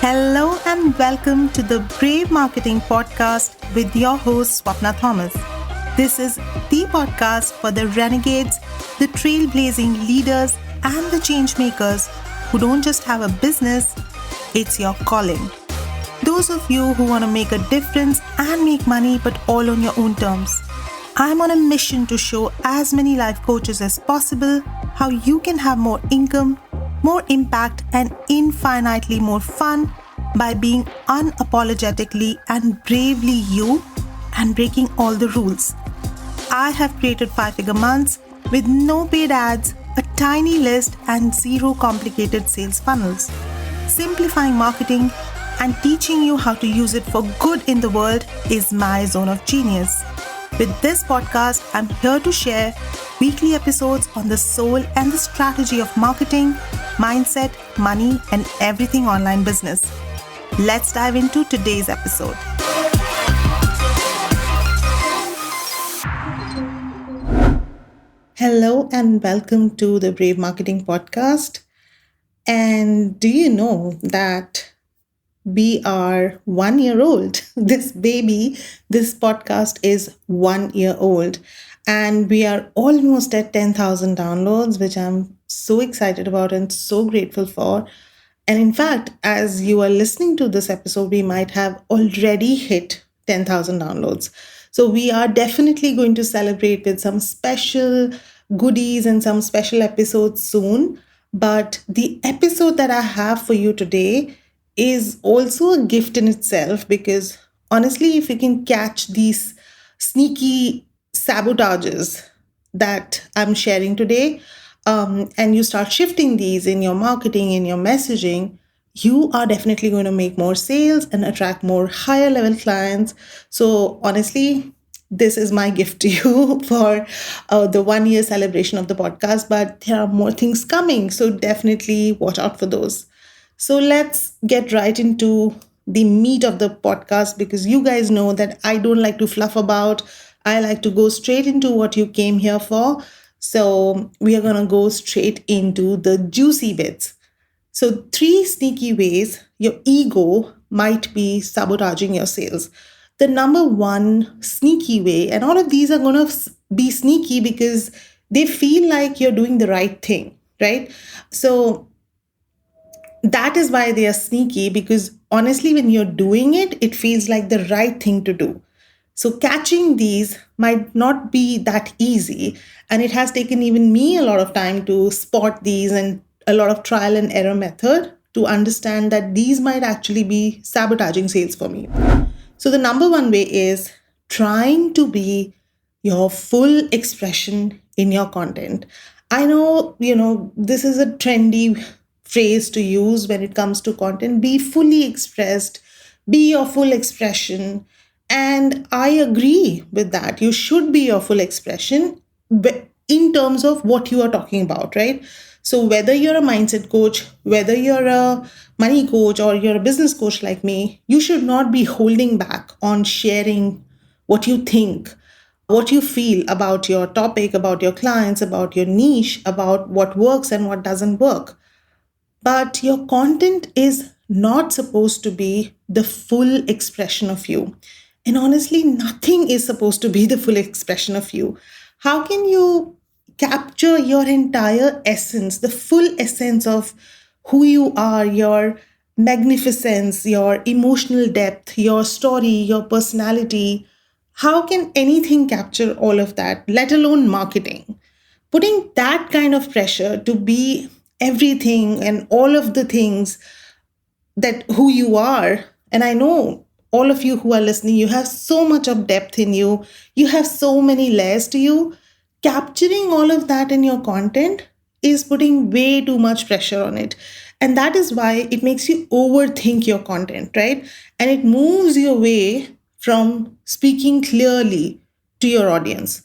Hello and welcome to the Brave Marketing Podcast with your host Swapna Thomas. This is the podcast for the renegades, the trailblazing leaders, and the change makers who don't just have a business, it's your calling. Those of you who want to make a difference and make money, but all on your own terms. I'm on a mission to show as many life coaches as possible how you can have more income, more impact, and infinitely more fun by being unapologetically and bravely you and breaking all the rules. I have created 5-figure months with no paid ads, a tiny list, and zero complicated sales funnels. Simplifying marketing and teaching you how to use it for good in the world is my zone of genius. With this podcast, I'm here to share weekly episodes on the soul and the strategy of marketing, mindset, money, and everything online business. Let's dive into today's episode. Hello and welcome to the Brave Marketing Podcast. And do you know that we are 1 year old? This podcast is 1 year old. And we are almost at 10,000 downloads, which I'm so excited about and so grateful for. And in fact, as you are listening to this episode, we might have already hit 10,000 downloads. So we are definitely going to celebrate with some special goodies and some special episodes soon. But the episode that I have for you today is also a gift in itself, because honestly, if you can catch these sneaky sabotages that I'm sharing today, and you start shifting these in your marketing, in your messaging, you are definitely going to make more sales and attract more higher level clients. So honestly, this is my gift to you for the 1 year celebration of the podcast, but there are more things coming. So definitely watch out for those. So let's get right into the meat of the podcast, because you guys know that I don't like to fluff about. I like to go straight into what you came here for. So we are going to go straight into the juicy bits. So 3 sneaky ways your ego might be sabotaging your sales. The number one sneaky way, and all of these are going to be sneaky because they feel like you're doing the right thing, right? So that is why they are sneaky, because honestly, when you're doing it, it feels like the right thing to do. So catching these might not be that easy. And it has taken even me a lot of time to spot these and a lot of trial and error method to understand that these might actually be sabotaging sales for me. So the number one way is trying to be your full expression in your content. I know, this is a trendy phrase to use when it comes to content. Be fully expressed, be your full expression. And I agree with that. You should be your full expression in terms of what you are talking about, right? So whether you're a mindset coach, whether you're a money coach, or you're a business coach like me, you should not be holding back on sharing what you think, what you feel about your topic, about your clients, about your niche, about what works and what doesn't work. But your content is not supposed to be the full expression of you. And honestly, nothing is supposed to be the full expression of you. How can you capture your entire essence, the full essence of who you are, your magnificence, your emotional depth, your story, your personality? How can anything capture all of that, let alone marketing? Putting that kind of pressure to be everything and all of the things that who you are. And I know all of you who are listening, you have so much of depth in you. You have so many layers to you. Capturing all of that in your content is putting way too much pressure on it. And that is why it makes you overthink your content, right? And it moves you away from speaking clearly to your audience.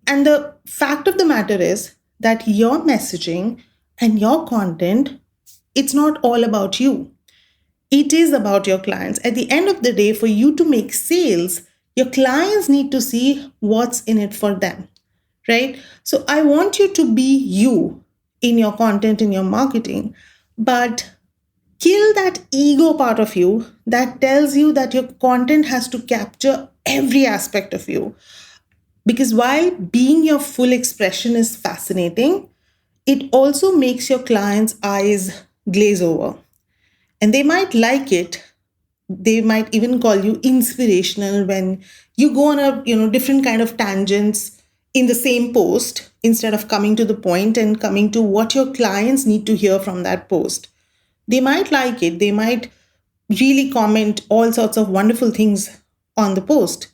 And the fact of the matter is that your messaging and your content, it's not all about you. It is about your clients. At the end of the day, for you to make sales, your clients need to see what's in it for them, right? So I want you to be you in your content, in your marketing, but Kill that ego part of you that tells you that your content has to capture every aspect of you. Because while being your full expression is fascinating, it also makes your clients' eyes glaze over. And they might like it. They might even call you inspirational when you go on a different kind of tangents in the same post instead of coming to the point and coming to what your clients need to hear from that post. They might like it. They might really comment all sorts of wonderful things on the post,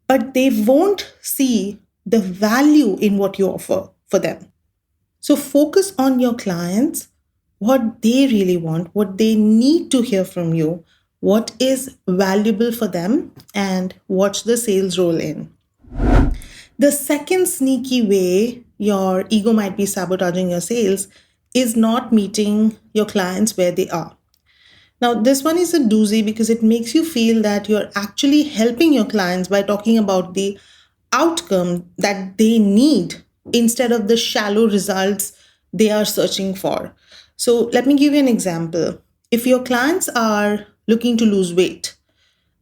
but they won't see the value in what you offer for them. So focus on your clients, what they really want, what they need to hear from you, what is valuable for them, and watch the sales roll in. The second sneaky way your ego might be sabotaging your sales is not meeting your clients where they are. Now, this one is a doozy because it makes you feel that you're actually helping your clients by talking about the outcome that they need instead of the shallow results they are searching for. So, let me give you an example. If your clients are looking to lose weight,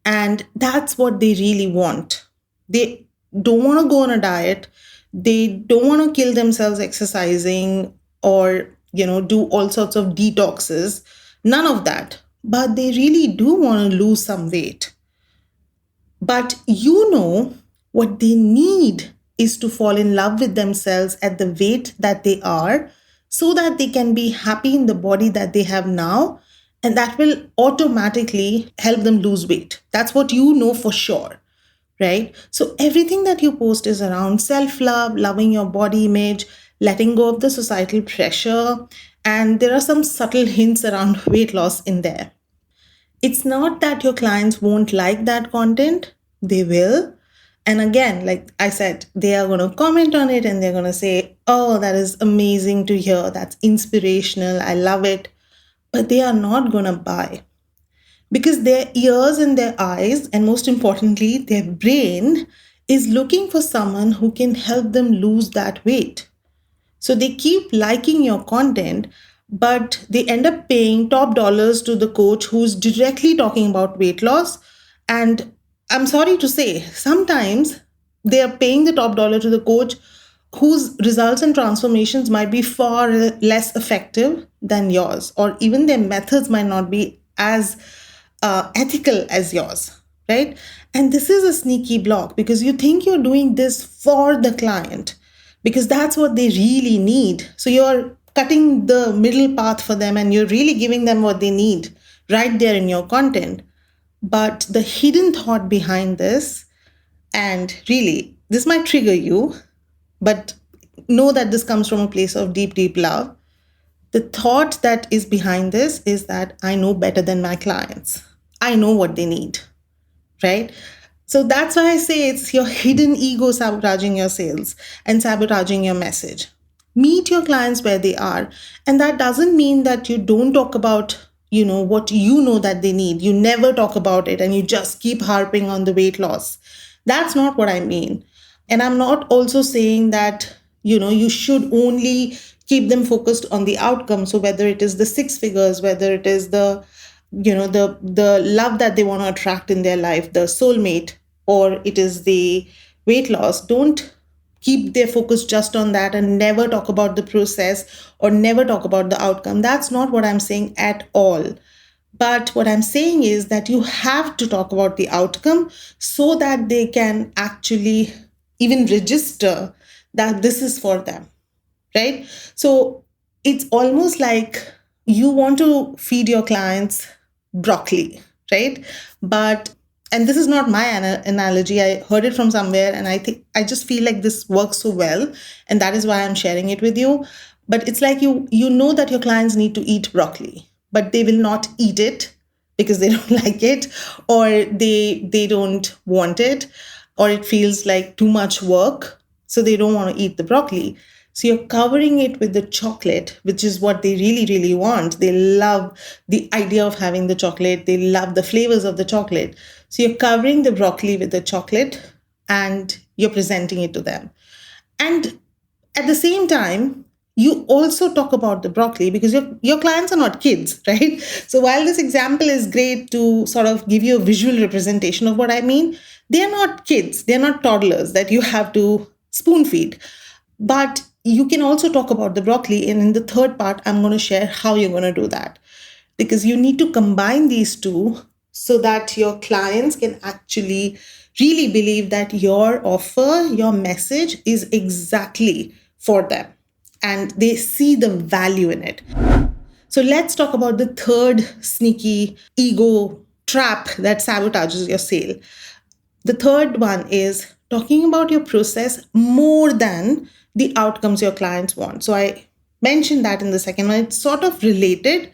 and that's what they really want, they don't want to go on a diet, they don't want to kill themselves exercising or do all sorts of detoxes, none of that, but they really do want to lose some weight. But what they need is to fall in love with themselves at the weight that they are so that they can be happy in the body that they have now. And that will automatically help them lose weight. That's what you know for sure, right? So everything that you post is around self love, loving your body image, letting go of the societal pressure. And there are some subtle hints around weight loss in there. It's not that your clients won't like that content, they will. And again, like I said, they are going to comment on it and they're going to say, oh, that is amazing to hear. That's inspirational. I love it. But they are not going to buy because their ears and their eyes, and most importantly, their brain is looking for someone who can help them lose that weight. So they keep liking your content, but they end up paying top dollars to the coach who's directly talking about weight loss. And I'm sorry to say, sometimes they are paying the top dollar to the coach whose results and transformations might be far less effective than yours, or even their methods might not be as ethical as yours, right? And this is a sneaky block because you think you're doing this for the client because that's what they really need. So you're cutting the middle path for them and you're really giving them what they need right there in your content. But the hidden thought behind this, and really, this might trigger you, but know that this comes from a place of deep, deep love. The thought that is behind this is that I know better than my clients. I know what they need, right? So that's why I say it's your hidden ego sabotaging your sales and sabotaging your message. Meet your clients where they are. And that doesn't mean that you don't talk about, what you know that they need. You never talk about it and you just keep harping on the weight loss. That's not what I mean. And I'm not also saying that, you should only keep them focused on the outcome. So whether it is the six figures, whether it is the love that they want to attract in their life, the soulmate, or it is the weight loss, don't keep their focus just on that and never talk about the process or never talk about the outcome. That's not what I'm saying at all. But what I'm saying is that you have to talk about the outcome so that they can actually even register that this is for them, right? So it's almost like you want to feed your clients broccoli, right? But and this is not my analogy. I heard it from somewhere and I just feel like this works so well and that is why I'm sharing it with you. But it's like you know that your clients need to eat broccoli, but they will not eat it because they don't like it, or they don't want it, or it feels like too much work, so they don't want to eat the broccoli. So you're covering it with the chocolate, which is what they really, really want. They love the idea of having the chocolate. They love the flavors of the chocolate. So you're covering the broccoli with the chocolate and you're presenting it to them. And at the same time, you also talk about the broccoli because your clients are not kids, right? So while this example is great to sort of give you a visual representation of what I mean, they're not kids, they're not toddlers that you have to spoon feed. But you can also talk about the broccoli. And in the third part, I'm going to share how you're going to do that. Because you need to combine these two so that your clients can actually really believe that your offer, your message is exactly for them and they see the value in it. So let's talk about the third sneaky ego trap that sabotages your sale. The third one is talking about your process more than the outcomes your clients want. So I mentioned that in the second one. It's sort of related.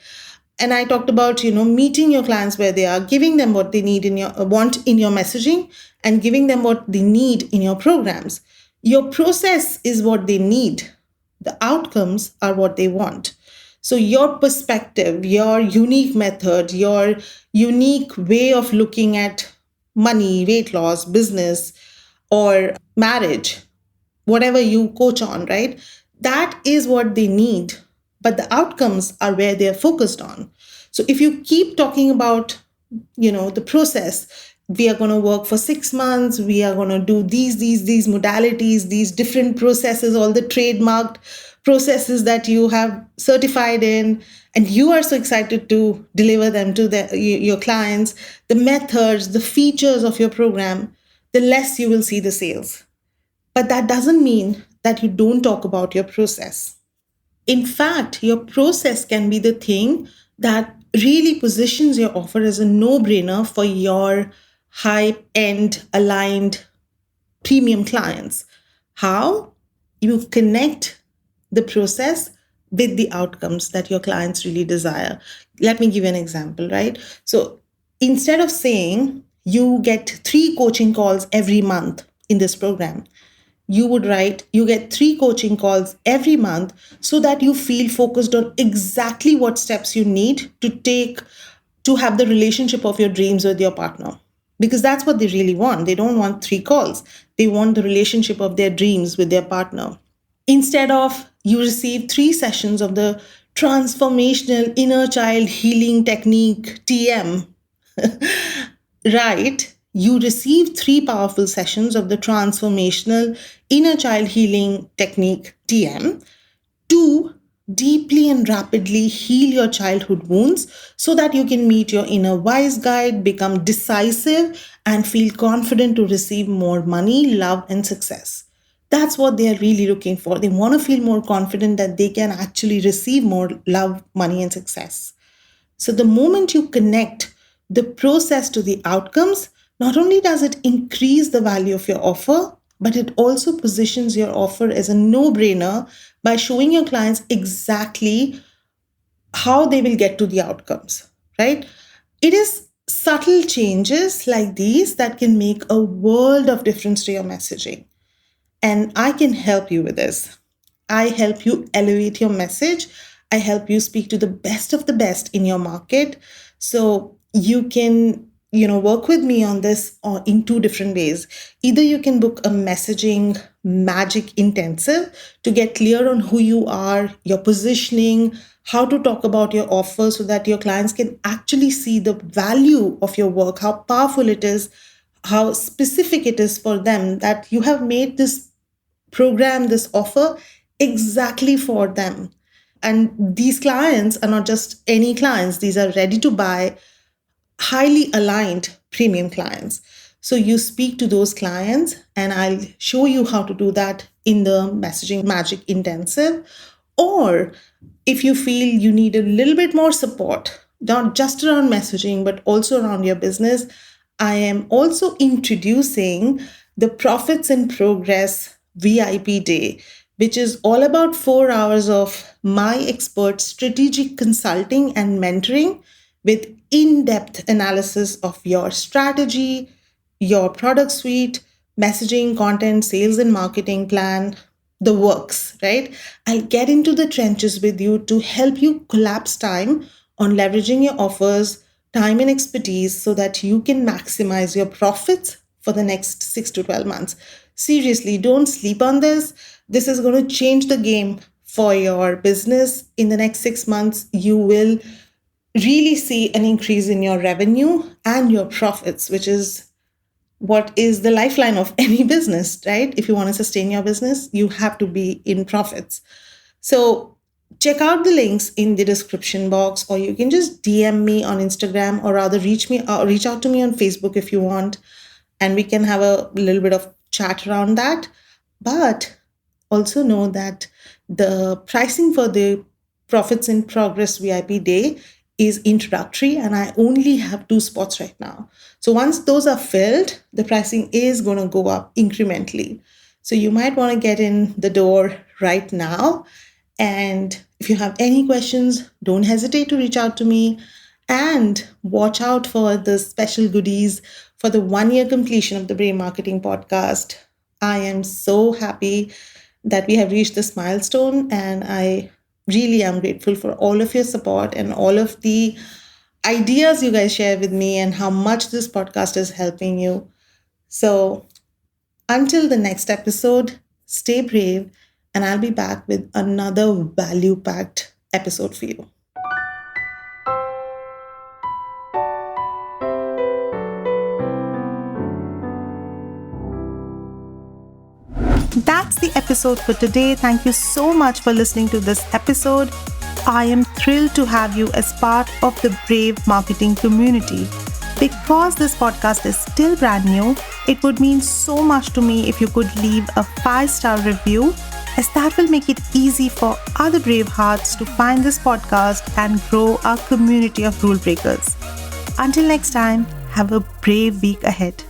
And I talked about, meeting your clients where they are, giving them what they need in your want in your messaging and giving them what they need in your programs. Your process is what they need. The outcomes are what they want. So your perspective, your unique method, your unique way of looking at money, weight loss, business, or marriage, whatever you coach on, right? That is what they need. But the outcomes are where they're focused on. So if you keep talking about, the process, we are going to work for 6 months, we are going to do these modalities, these different processes, all the trademarked processes that you have certified in, and you are so excited to deliver them to your clients, the methods, the features of your program, the less you will see the sales. But that doesn't mean that you don't talk about your process. In fact, your process can be the thing that really positions your offer as a no brainer for your high end aligned premium clients. How? You connect the process with the outcomes that your clients really desire. Let me give you an example, right? So instead of saying you get 3 coaching calls every month in this program, you would write, you get 3 coaching calls every month so that you feel focused on exactly what steps you need to take to have the relationship of your dreams with your partner. Because that's what they really want. They don't want 3 calls, they want the relationship of their dreams with their partner. Instead of you receive 3 sessions of the transformational inner child healing technique, TM, right? You receive 3 powerful sessions of the transformational inner child healing technique, TM, to deeply and rapidly heal your childhood wounds so that you can meet your inner wise guide, become decisive, and feel confident to receive more money, love, and success. That's what they are really looking for. They want to feel more confident that they can actually receive more love, money, and success. So the moment you connect the process to the outcomes, not only does it increase the value of your offer, but it also positions your offer as a no brainer by showing your clients exactly how they will get to the outcomes, right? It is subtle changes like these that can make a world of difference to your messaging. And I can help you with this. I help you elevate your message. I help you speak to the best of the best in your market. So you can, work with me on this in 2 different ways. Either you can book a messaging magic intensive to get clear on who you are, your positioning, how to talk about your offer so that your clients can actually see the value of your work, how powerful it is, how specific it is for them, that you have made this program, this offer exactly for them. And these clients are not just any clients, these are ready to buy, highly aligned premium clients. So you speak to those clients, and I'll show you how to do that in the Messaging Magic Intensive. Or if you feel you need a little bit more support, not just around messaging, but also around your business, I am also introducing the Profits in Progress VIP Day, which is all about 4 hours of my expert strategic consulting and mentoring with in depth analysis of your strategy, your product suite, messaging, content, sales, and marketing plan, the works, right? I'll get into the trenches with you to help you collapse time on leveraging your offers, time, and expertise so that you can maximize your profits for the next 6 to 12 months. Seriously, don't sleep on this. This is going to change the game for your business in the next 6 months, you will really see an increase in your revenue and your profits, which is what is the lifeline of any business, right? If you want to sustain your business, you have to be in profits. So check out the links in the description box, or you can just DM me on Instagram, or rather reach out to me on Facebook if you want, and we can have a little bit of chat around that. But also know that the pricing for the Profits in Progress VIP day is introductory, and I only have 2 spots right now. So once those are filled, the pricing is going to go up incrementally. So you might want to get in the door right now. And if you have any questions, don't hesitate to reach out to me, and watch out for the special goodies for the 1 year completion of the Brave Marketing podcast. I am so happy that we have reached this milestone, and I really am grateful for all of your support and all of the ideas you guys share with me, and how much this podcast is helping you. So until the next episode, stay brave, and I'll be back with another value packed episode for you. That's the episode for today. Thank you so much for listening to this episode. I am thrilled to have you as part of the Brave Marketing community. Because this podcast is still brand new, it would mean so much to me if you could leave a 5-star review, as that will make it easy for other brave hearts to find this podcast and grow our community of rule breakers. Until next time, have a brave week ahead.